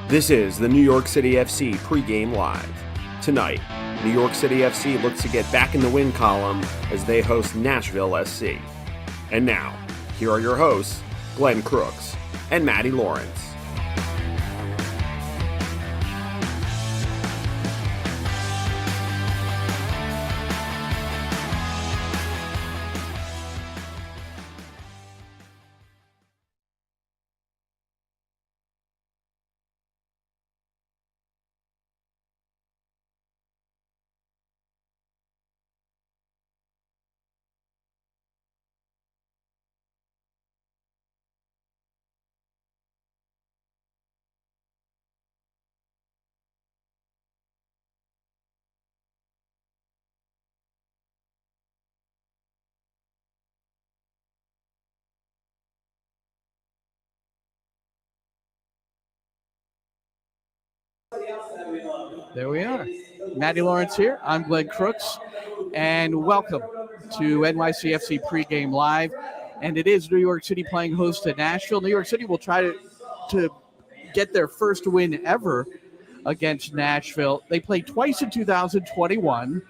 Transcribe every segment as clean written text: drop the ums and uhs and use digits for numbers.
This is the New York City FC Pregame Live. Tonight, New York City FC looks to get back in the win column as they host Nashville SC. And now, here are your hosts, Glenn Crooks and Matty Lawrence. There we are. Matty Lawrence here. I'm Glenn Crooks, and welcome to NYCFC Pregame Live. And it is New York City playing host to Nashville. New York City will try to get their first win ever against Nashville. They played twice in 2021,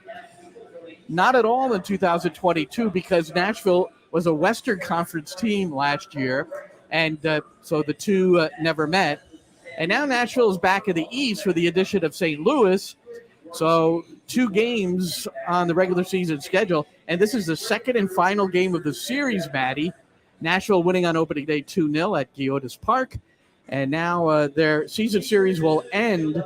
not at all in 2022 because Nashville was a Western Conference team last year, and so the two never met. And now Nashville is back in the East with the addition of St. Louis. So 2 games on the regular season schedule. And this is the second and final game of the series, Matty. Nashville winning on opening day 2-0 at Meadows Park. And now their season series will end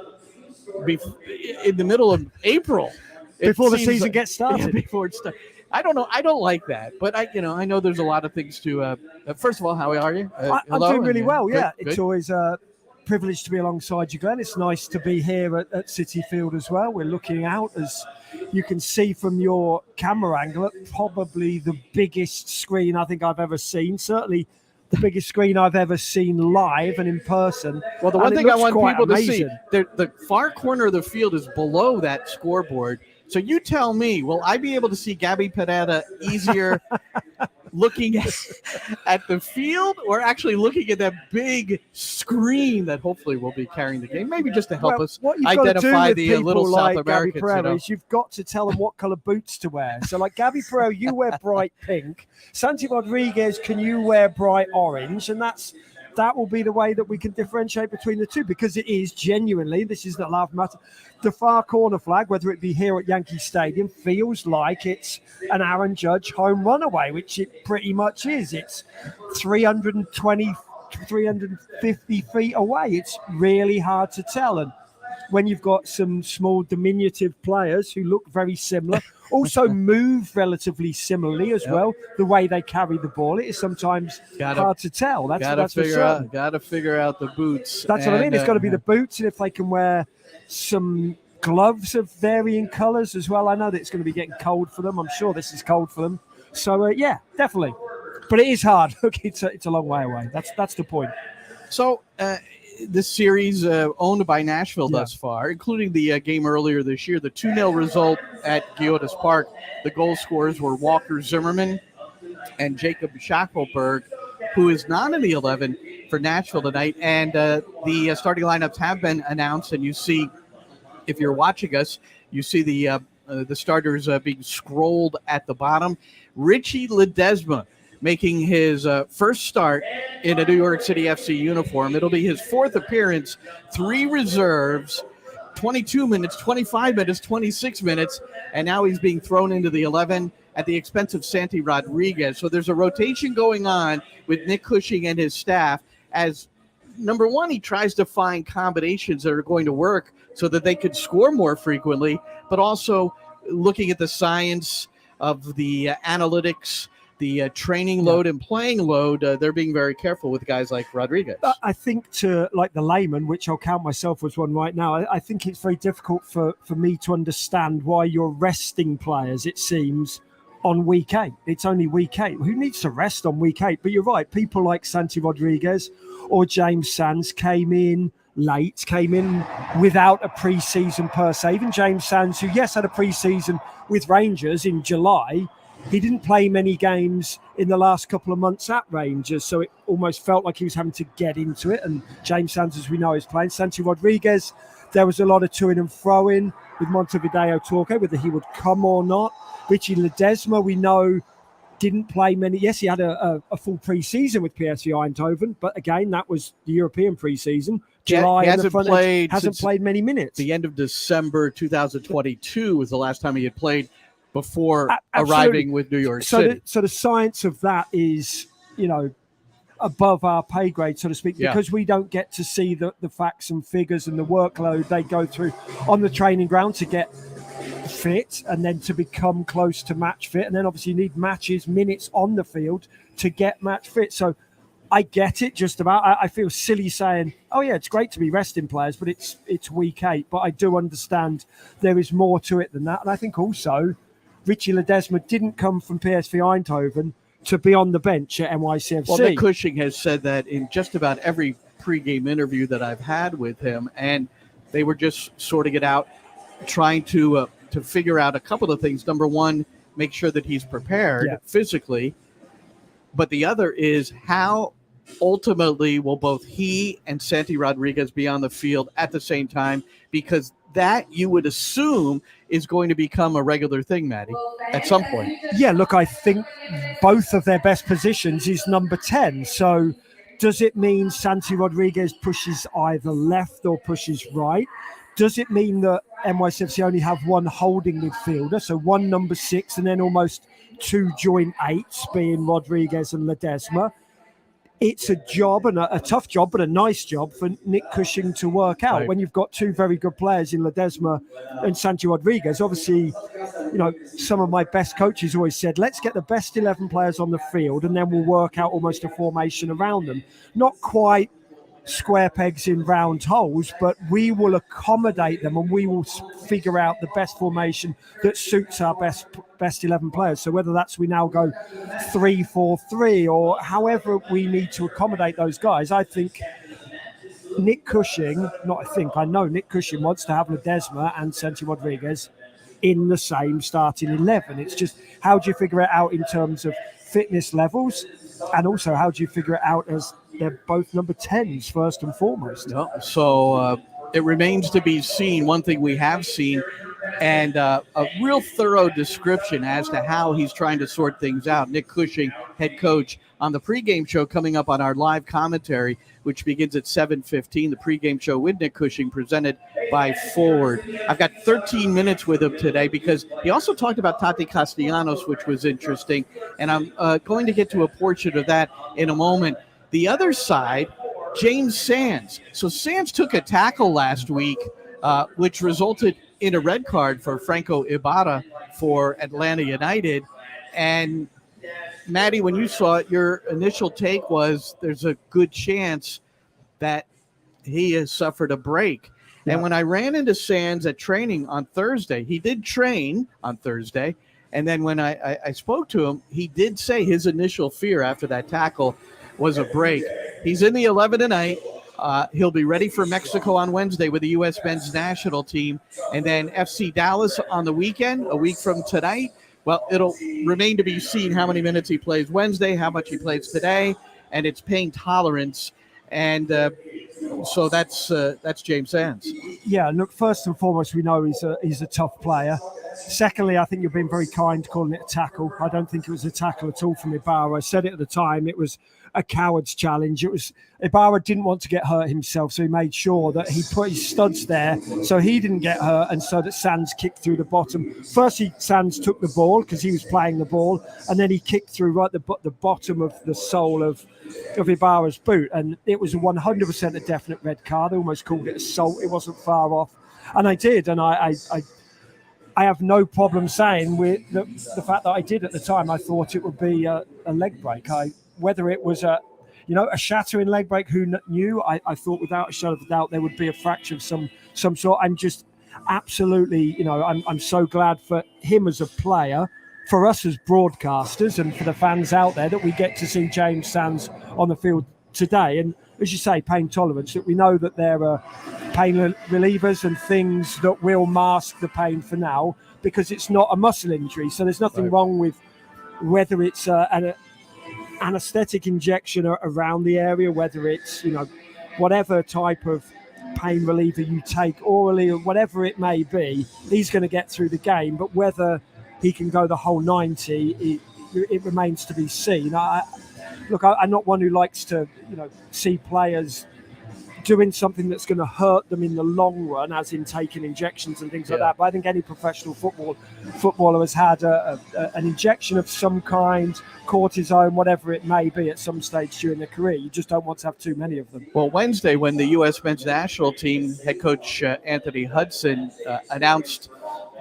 in the middle of April. Before the season gets started. Yeah, before it starts. I don't know. I don't like that. But I know there's a lot of things to first of all, how are you? I'm doing really well, yeah. Good. It's always privileged to be alongside you, Glenn. It's nice to be here at Citi Field as well. We're looking out, as you can see from your camera angle, at probably the biggest screen I think I've ever seen. Certainly the biggest screen I've ever seen live and in person. Well, the one thing I want people amazing. to see, the far corner of the field is below that scoreboard. So you tell me, will I be able to see Gabby Pereira easier looking at the field, or actually looking at that big screen that hopefully will be carrying the game, maybe just to help us identify the little South Americans? Is you've got to tell them what color boots to wear. So like Gabby Pereira, you wear bright pink. Santi Rodriguez, can you wear bright orange? And that will be the way that we can differentiate between the two, because it is genuinely, this is not laugh matter, the far corner flag, whether it be here at Yankee Stadium, feels like it's an Aaron Judge home run away, which it pretty much is. It's 320, 350 feet away. It's really hard to tell. And when you've got some small diminutive players who look very similar, also move relatively similarly as well, the way they carry the ball, it is sometimes hard to tell. Got to figure out the boots. That's what I mean. It's got to be the boots, and if they can wear some gloves of varying colors as well. I know that it's going to be getting cold for them. I'm sure this is cold for them. So yeah, definitely. But it is hard. Look, it's a long way away. That's the point. So this series owned by Nashville thus far, including the game earlier this year, the 2-0 result at Meadows Park. The goal scorers were Walker Zimmerman and Jacob Shackelberg, who is not in the 11 for Nashville tonight. And the starting lineups have been announced, and you see, if you're watching us, you see the starters being scrolled at the bottom. Richie Ledesma making his first start in a New York City FC uniform. It'll be his 4th appearance, 3 reserves, 22 minutes, 25 minutes, 26 minutes, and now he's being thrown into the 11 at the expense of Santi Rodriguez. So there's a rotation going on with Nick Cushing and his staff as, number one, he tries to find combinations that are going to work so that they could score more frequently, but also looking at the science of the analytics, the training load and playing load. They're being very careful with guys like Rodriguez. I think to like the layman, which I'll count myself as one right now, I think it's very difficult for me to understand why you're resting players, it seems, on week 8. It's only week 8. Who needs to rest on week 8? But you're right. People like Santi Rodriguez or James Sands came in late, came in without a pre-season per se. Even James Sands, who, yes, had a pre-season with Rangers in July, he didn't play many games in the last couple of months at Rangers, so it almost felt like he was having to get into it. And James Sands, as we know, is playing. Santi Rodriguez, there was a lot of to-in and fro-in with Montevideo talking whether he would come or not. Richie Ledesma, we know, didn't play many. Yes, he had a full pre-season with PSV Eindhoven, but again, that was the European pre-season. July, he hasn't played many minutes. The end of December 2022 was the last time he had played before arriving with New York City. So the science of that is, above our pay grade, so to speak, because we don't get to see the facts and figures and the workload they go through on the training ground to get fit and then to become close to match fit. And then obviously you need minutes on the field to get match fit. So I get it just about. I feel silly saying, oh yeah, it's great to be resting players, but it's week 8. But I do understand there is more to it than that. And I think also Richie Ledesma didn't come from PSV Eindhoven to be on the bench at NYCFC. Well, Nick Cushing has said that in just about every pregame interview that I've had with him, and they were just sorting it out, trying to figure out a couple of things. Number one, make sure that he's prepared physically. But the other is how ultimately will both he and Santi Rodriguez be on the field at the same time, because that you would assume is going to become a regular thing, Maddie, at some point. Yeah, look, I think both of their best positions is number 10. So does it mean Santi Rodriguez pushes either left or pushes right? Does it mean that NYCFC only have one holding midfielder, so one number 6 and then almost 2 joint 8s, being Rodriguez and Ledesma? It's a job, and a tough job, but a nice job for Nick Cushing to work out. Right. When you've got 2 very good players in Ledesma and Santi Rodriguez. Obviously, some of my best coaches always said, let's get the best 11 players on the field and then we'll work out almost a formation around them. Not quite square pegs in round holes, but we will accommodate them and we will figure out the best formation that suits our best 11 players. So whether that's we now go 3-4-3 or however we need to accommodate those guys, I think Nick Cushing, I know Nick Cushing wants to have Ledesma and Santi Rodriguez in the same starting 11. It's just, how do you figure it out in terms of fitness levels, and also how do you figure it out as they're both number 10s first and foremost? So it remains to be seen. One thing we have seen, and a real thorough description as to how he's trying to sort things out. Nick Cushing, head coach, on the pregame show coming up on our live commentary, which begins at 7:15. The pregame show with Nick Cushing, presented by Forward. I've got 13 minutes with him today because he also talked about Tati Castellanos, which was interesting, and I'm going to get to a portion of that in a moment. The other side, James Sands. So Sands took a tackle last week, which resulted in a red card for Franco Ibarra for Atlanta United. And Maddie, when you saw it, your initial take was there's a good chance that he has suffered a break. Yeah. And when I ran into Sands at training on Thursday, he did train on Thursday. And then when I spoke to him, he did say his initial fear after that tackle was a break. He's in the 11 tonight. He'll be ready for Mexico on Wednesday with the U.S. men's national team. And then FC Dallas on the weekend, a week from tonight. Well, it'll remain to be seen how many minutes he plays Wednesday, how much he plays today, and it's pain tolerance. And so that's James Sands. Yeah, look, first and foremost, we know he's a tough player. Secondly, I think you've been very kind calling it a tackle. I don't think it was a tackle at all from Ibarra. I said it at the time. It was a coward's challenge. It was Ibarra didn't want to get hurt himself, so he made sure that he put his studs there so he didn't get hurt, and so that Sands kicked through the bottom. Firstly, Sands took the ball because he was playing the ball, and then he kicked through right the bottom of the sole of Ibarra's boot, and it was 100% a definite red card. They almost called it assault. It wasn't far off, and I did, and I have no problem saying with the fact that I did at the time. I thought it would be a leg break. Whether it was a shattering leg break, who knew? I thought without a shadow of a doubt there would be a fracture of some sort. I'm just absolutely, I'm so glad for him as a player, for us as broadcasters, and for the fans out there that we get to see James Sands on the field today. And as you say, pain tolerance, that we know that there are pain relievers and things that will mask the pain for now, because it's not a muscle injury. So there's nothing wrong with whether it's an anesthetic injection around the area, whether it's, whatever type of pain reliever you take orally or whatever it may be, he's going to get through the game. But whether he can go the whole 90, it remains to be seen. I'm not one who likes to, see players doing something that's going to hurt them in the long run, as in taking injections and things like that. But I think any professional footballer has had an injection of some kind, cortisone, whatever it may be, at some stage during their career. You just don't want to have too many of them. Well, Wednesday, when the U.S. men's national team head coach Anthony Hudson announced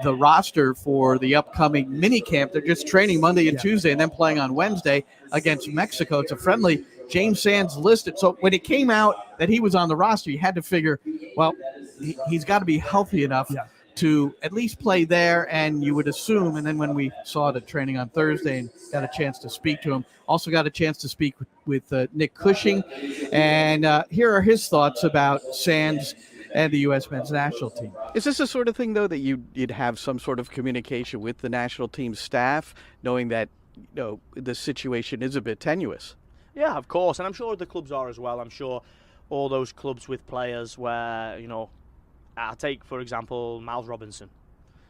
the roster for the upcoming mini camp, they're just training Monday and Tuesday and then playing on Wednesday against Mexico. It's a friendly. James Sands listed. So when it came out that he was on the roster, you had to figure, well, he's got to be healthy enough to at least play there, and you would assume. And then when we saw the training on Thursday and got a chance to speak to him, also got a chance to speak with Nick Cushing. And here are his thoughts about Sands and the U.S. men's national team. Is this the sort of thing, though, that you'd have some sort of communication with the national team staff, knowing that the situation is a bit tenuous? Yeah, of course, and I'm sure the clubs are as well. I'm sure all those clubs with players where, I'll take, for example, Miles Robinson.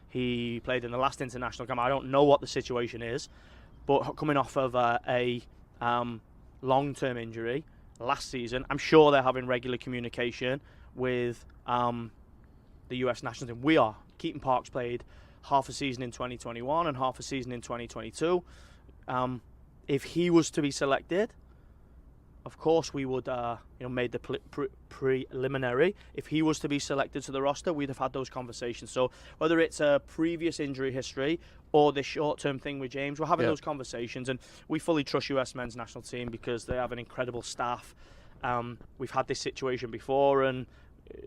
He played in the last international camp. I don't know what the situation is, but coming off of a long-term injury last season, I'm sure they're having regular communication with the US national team. We are. Keaton Parks played half a season in 2021 and half a season in 2022. If he was to be selected, of course we would, made the preliminary. If he was to be selected to the roster, we'd have had those conversations. So whether it's a previous injury history or this short-term thing with James, we're having those conversations, and we fully trust US men's national team because they have an incredible staff. We've had this situation before, and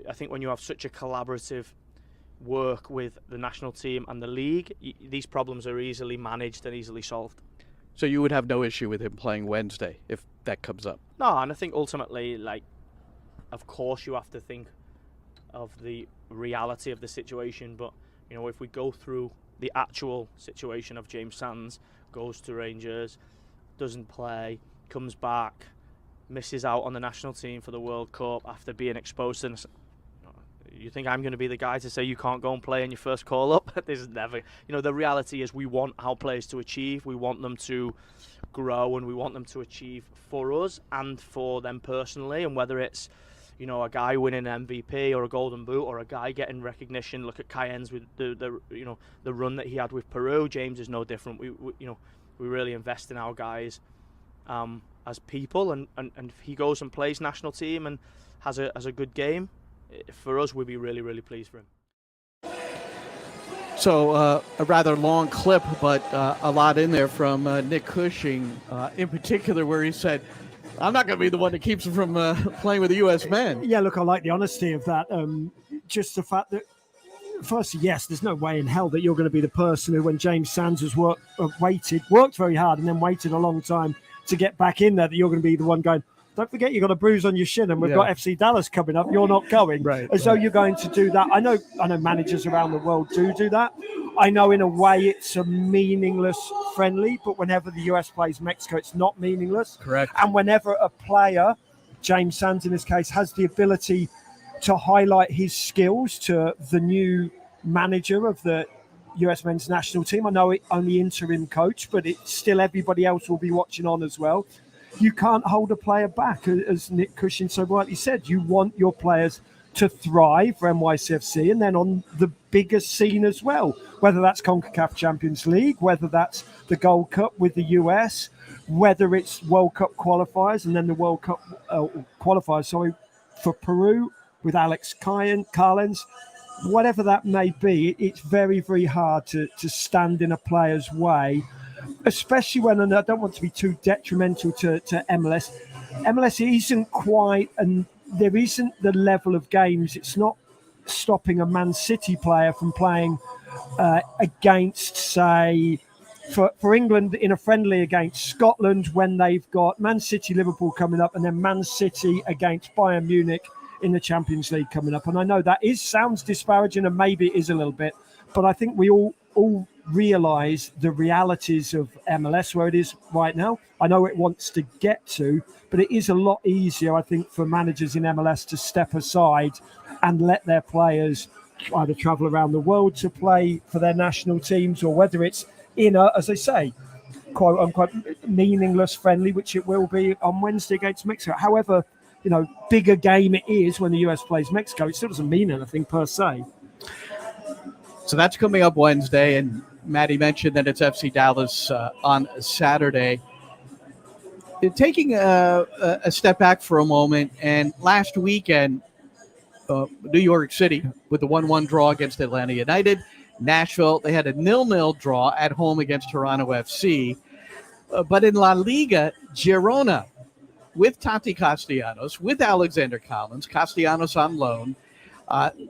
I think when you have such a collaborative work with the national team and the league, these problems are easily managed and easily solved. So you would have no issue with him playing Wednesday if that comes up? No, and I think ultimately, of course you have to think of the reality of the situation, but, if we go through the actual situation of James Sands, goes to Rangers, doesn't play, comes back, misses out on the national team for the World Cup after being exposed to... You think I'm going to be the guy to say you can't go and play in your first call-up? This is never... the reality is we want our players to achieve. We want them to grow, and we want them to achieve for us and for them personally. And whether it's, a guy winning an MVP or a Golden Boot or a guy getting recognition. Look at Cayenne's with the run that he had with Peru. James is no different. We really invest in our guys as people. And if he goes and plays national team and has a good game, for us, we'd be really, really pleased for him. So a rather long clip, but a lot in there from Nick Cushing, in particular, where he said, I'm not going to be the one that keeps him from playing with the U.S. men. Yeah, look, I like the honesty of that. Just the fact that, firstly, yes, there's no way in hell that you're going to be the person who, when James Sands has worked very hard and then waited a long time to get back in there, that you're going to be the one going, don't forget, you've got a bruise on your shin, and we've got FC Dallas coming up. You're not going. Right. As though you're going to do that. I know managers around the world do that. I know in a way it's a meaningless friendly, but whenever the US plays Mexico, it's not meaningless. Correct. And whenever a player, James Sands in this case, has the ability to highlight his skills to the new manager of the US men's national team, I know it's only interim coach, but it's still everybody else will be watching on as well. You can't hold a player back, as Nick Cushing so rightly said. You want your players to thrive for NYCFC and then on the bigger scene as well, whether that's CONCACAF Champions League, whether that's the Gold Cup with the US, whether it's World Cup qualifiers and then the World Cup qualifiers, for Peru with Alex Carlens, whatever that may be. It's very, very hard to stand in a player's way, especially when, and I don't want to be too detrimental to MLS. MLS isn't quite, and there isn't the level of games. It's not stopping a Man City player from playing against, say, for England in a friendly against Scotland when they've got Man City, Liverpool coming up, and then Man City against Bayern Munich in the Champions League coming up. And I know that sounds disparaging, and maybe it is a little bit, but I think we all realise the realities of MLS where it is right now. I know it wants to get to, but it is a lot easier, I think, for managers in MLS to step aside and let their players either travel around the world to play for their national teams, or whether it's in a, as they say, quote unquote, meaningless friendly, which it will be on Wednesday against Mexico. However, bigger game it is when the US plays Mexico, it still doesn't mean anything per se. So that's coming up Wednesday, and Maddie mentioned that it's FC Dallas on Saturday. Taking a step back for a moment, and last weekend, New York City with the 1-1 draw against Atlanta United. Nashville, they had a 0-0 draw at home against Toronto FC. But in La Liga, Girona, with Tati Castellanos, with Alexander Collins, Castellanos on loan,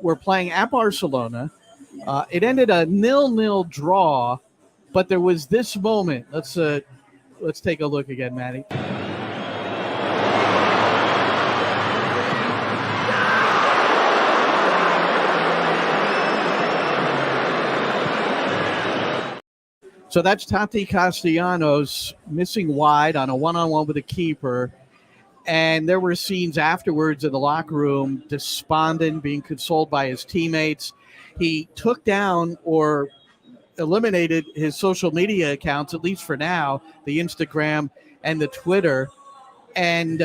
were playing at Barcelona. It ended a 0-0 draw, but there was this moment. Let's take a look again, Maddie. So that's Tati Castellanos missing wide on a one-on-one with a keeper. And there were scenes afterwards in the locker room, despondent, being consoled by his teammates. He took down or eliminated his social media accounts, at least for now, the Instagram and the Twitter. And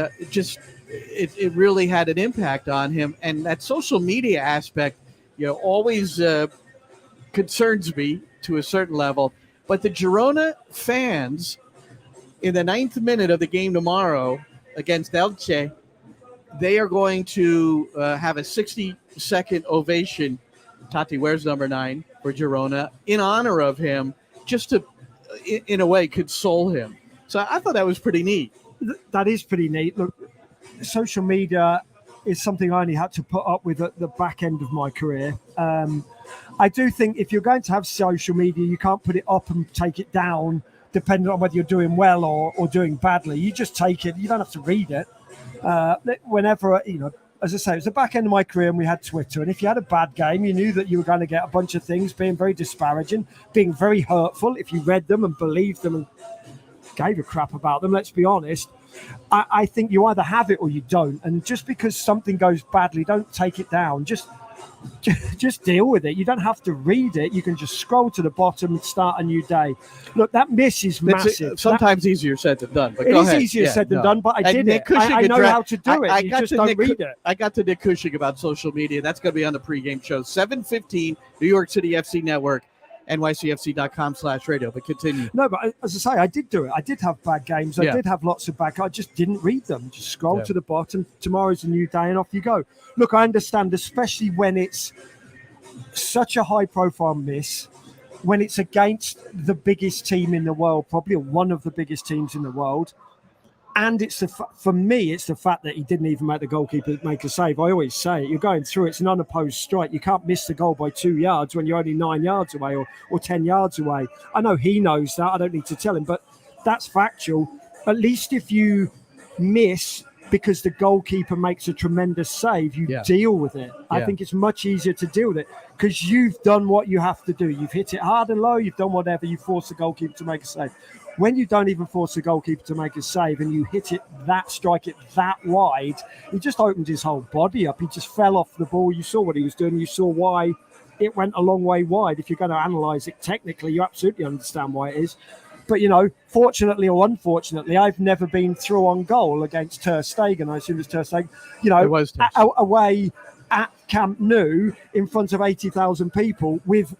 it really had an impact on him. And that social media aspect, always concerns me to a certain level. But the Girona fans, in the 9th minute of the game tomorrow against Elche, they are going to have a 60-second ovation. Tati wears number 9 for Girona in honor of him, just to, in a way, console him. So I thought that was pretty neat. That is pretty neat. Look, social media is something I only had to put up with at the back end of my career. I do think if you're going to have social media, you can't put it up and take it down, depending on whether you're doing well or doing badly. You just take it. You don't have to read it. Whenever, as I say, it was the back end of my career and we had Twitter. And if you had a bad game, you knew that you were going to get a bunch of things being very disparaging, being very hurtful. If you read them and believed them and gave a crap about them, let's be honest, I think you either have it or you don't. And just because something goes badly, don't take it down. Just deal with it. You don't have to read it. You can just scroll to the bottom and start a new day. Look, that miss is massive. Sometimes easier said than done. But it go is ahead. easier said than done, but I did Nick it. I know how to do it. I just don't read it. I got to Nick Cushing about social media. That's going to be on the pregame show. 7:15, New York City FC Network. NYCFC.com/radio, but continue. No, but as I say, I did do it. I did have bad games. I did have lots of bad. I just didn't read them. Just scroll to the bottom. Tomorrow's a new day and off you go. Look, I understand, especially when it's such a high-profile miss, when it's against the biggest team in the world, probably one of the biggest teams in the world. And it's for me, it's the fact that he didn't even make the goalkeeper make a save. I always say it, you're going through, it's an unopposed strike. You can't miss the goal by 2 yards when you're only 9 yards away or 10 yards away. I know he knows that. I don't need to tell him, but that's factual. At least if you miss because the goalkeeper makes a tremendous save, you deal with it. I think it's much easier to deal with it because you've done what you have to do. You've hit it hard and low. You've done whatever. You force the goalkeeper to make a save. When you don't even force the goalkeeper to make a save and you hit it strike it that wide, he just opened his whole body up. He just fell off the ball. You saw what he was doing. You saw why it went a long way wide. If you're going to analyse it technically, you absolutely understand why it is. But, fortunately or unfortunately, I've never been through on goal against Ter Stegen. I assume it was Ter Stegen. It was away at Camp Nou in front of 80,000 people with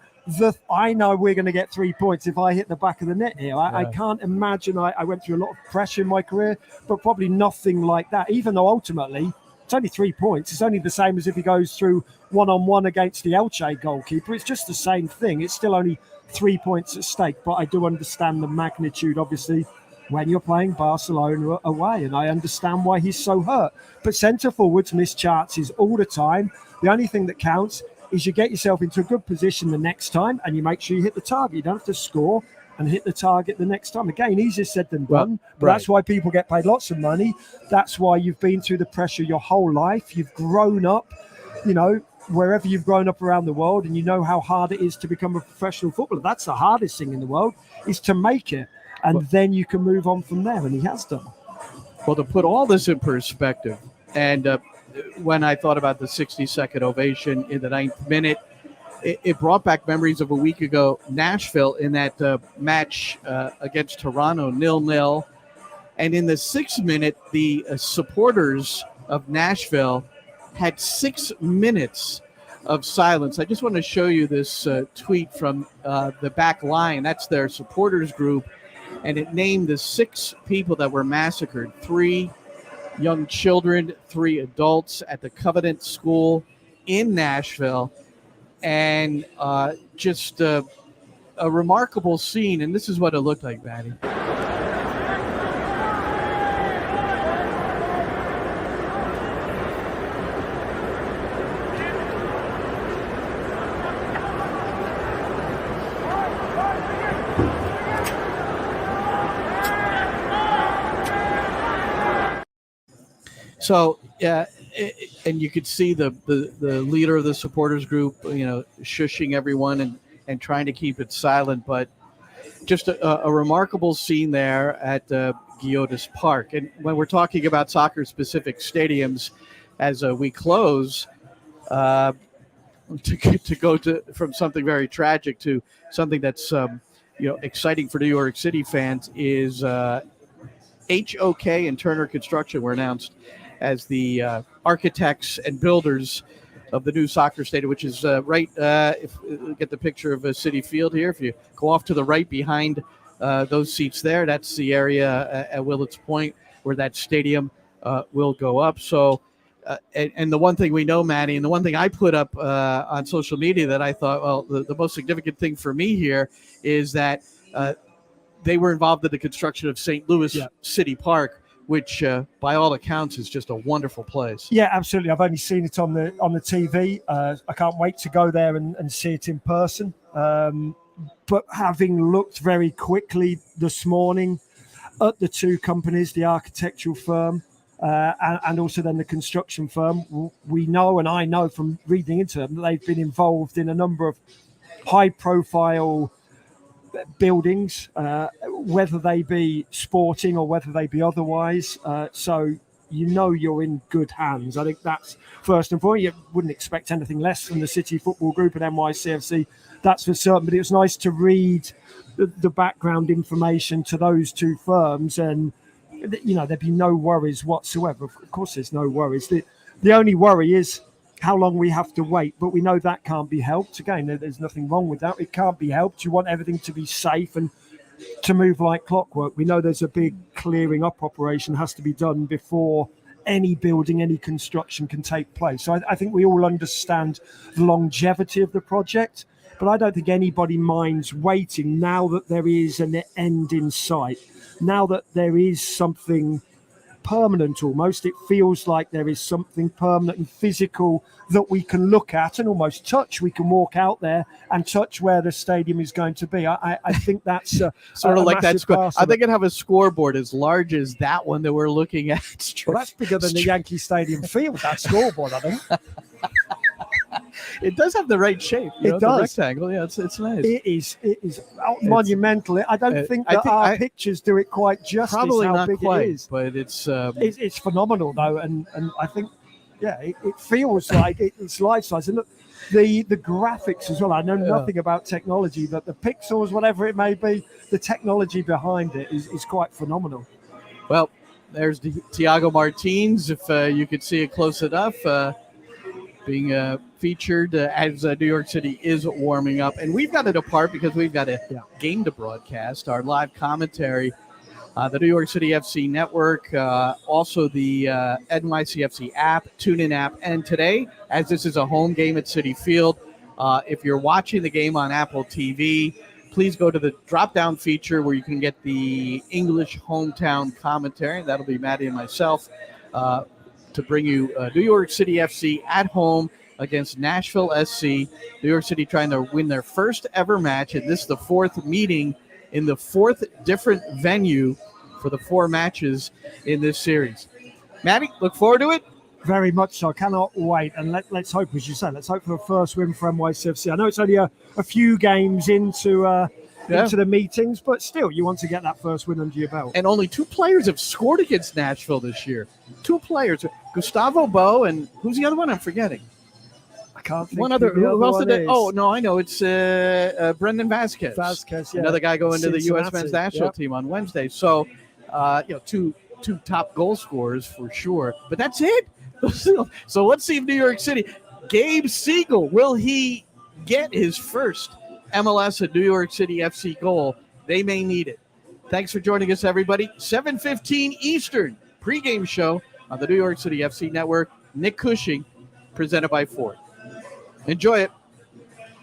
I know we're going to get 3 points if I hit the back of the net here. I can't imagine. I went through a lot of pressure in my career, but probably nothing like that, even though ultimately it's only 3 points. It's only the same as if he goes through one-on-one against the Elche goalkeeper. It's just the same thing. It's still only 3 points at stake, but I do understand the magnitude, obviously, when you're playing Barcelona away, and I understand why he's so hurt. But centre forwards miss chances all the time. The only thing that counts is you get yourself into a good position the next time and you make sure you hit the target. You don't have to score and hit the target the next time. Again, easier said than done, but that's why people get paid lots of money. That's why you've been through the pressure your whole life. You've grown up, wherever you've grown up around the world and you know how hard it is to become a professional footballer. That's the hardest thing in the world, is to make it. And then you can move on from there, and he has done. Well, to put all this in perspective, and when I thought about the 60-second ovation in the 9th minute, it brought back memories of a week ago, Nashville, in that match against Toronto, 0-0. And in the 6th minute, the supporters of Nashville had 6 minutes of silence. I just want to show you this tweet from the back line. That's their supporters group. And it named the 6 people that were massacred: 3 young children, 3 adults at the Covenant School in Nashville. And just a remarkable scene. And this is what it looked like, Maddie. So, and you could see the leader of the supporters group, shushing everyone and trying to keep it silent. But just a remarkable scene there at Geodis Park. And when we're talking about soccer-specific stadiums, as we close, to go from something very tragic to something that's exciting for New York City fans is HOK and Turner Construction were announced as the architects and builders of the new soccer stadium, which is right, if you get the picture of a Citi Field here, if you go off to the right behind those seats there, that's the area at Willets Point where that stadium will go up. So, and the one thing we know, Maddie, and the one thing I put up on social media that I thought, well, the most significant thing for me here is that they were involved in the construction of St. Louis City Park, which by all accounts is just a wonderful place. Yeah, absolutely. I've only seen it on the TV. I can't wait to go there and see it in person. But having looked very quickly this morning at the 2 companies, the architectural firm and also then the construction firm, we know, and I know from reading into them, that they've been involved in a number of high-profile buildings, whether they be sporting or whether they be otherwise. So you're in good hands. I think that's first and foremost. You wouldn't expect anything less from the Citi Football Group and NYCFC, that's for certain. But it was nice to read the background information to those 2 firms, and there'd be no worries whatsoever. Of course, there's no worries. The only worry is how long we have to wait, but we know that can't be helped. Again, there's nothing wrong with that. It can't be helped. You want everything to be safe and to move like clockwork. We know there's a big clearing up operation has to be done before any building, any construction can take place. So I think we all understand the longevity of the project, but I don't think anybody minds waiting now that there is an end in sight. Now that there is something permanent almost, it feels like there is something permanent and physical that we can look at and almost touch. We can walk out there and touch where the stadium is going to be. I think that's sort of like that score. I think it'd have a scoreboard as large as that one that we're looking at. Well, that's bigger than the Yankee Stadium field, that scoreboard, I think. It does have the right shape. It does. The rectangle. Yeah, it's nice. It is monumental. I don't think that our pictures do it quite justice. Probably how not big quite, it is. but it's phenomenal though, and I think it feels like it's life size. And look, the graphics as well. I know nothing about technology, but the pixels, whatever it may be, the technology behind it is quite phenomenal. Well, there's Thiago Martins. If you could see it close enough. Being featured as New York City is warming up. And we've got to depart because we've got a game to broadcast, our live commentary, the New York City FC network, also the NYCFC app, TuneIn app. And today, as this is a home game at Citi Field, if you're watching the game on Apple TV, please go to the drop-down feature where you can get the English hometown commentary. That'll be Maddie and myself. To bring you New York City FC at home against Nashville SC. New York City trying to win their first ever match, and this is the 4th meeting in the 4th different venue for the 4 matches in this series. Maddie, look forward to it. Very much so. Cannot wait. And let's hope, as you say, let's hope for a first win for NYCFC. I know it's only a few games into the meetings, but still, you want to get that first win under your belt. And only 2 players have scored against Nashville this year. 2 players. Gustavo Bo and who's the other one? I'm forgetting. I can't think One other. Who else did it? Oh, no, I know. It's Brendan Vasquez. Vasquez, yeah. Another guy going to the U.S. men's national Yep. team on Wednesday. So, two top goal scorers for sure. But that's it. So let's see if New York City, Gabe Siegel, will he get his first MLS at New York City FC goal? They may need it. Thanks for joining us, everybody. 7:15 Eastern pregame show on the New York City FC Network. Nick Cushing, presented by Ford. Enjoy it.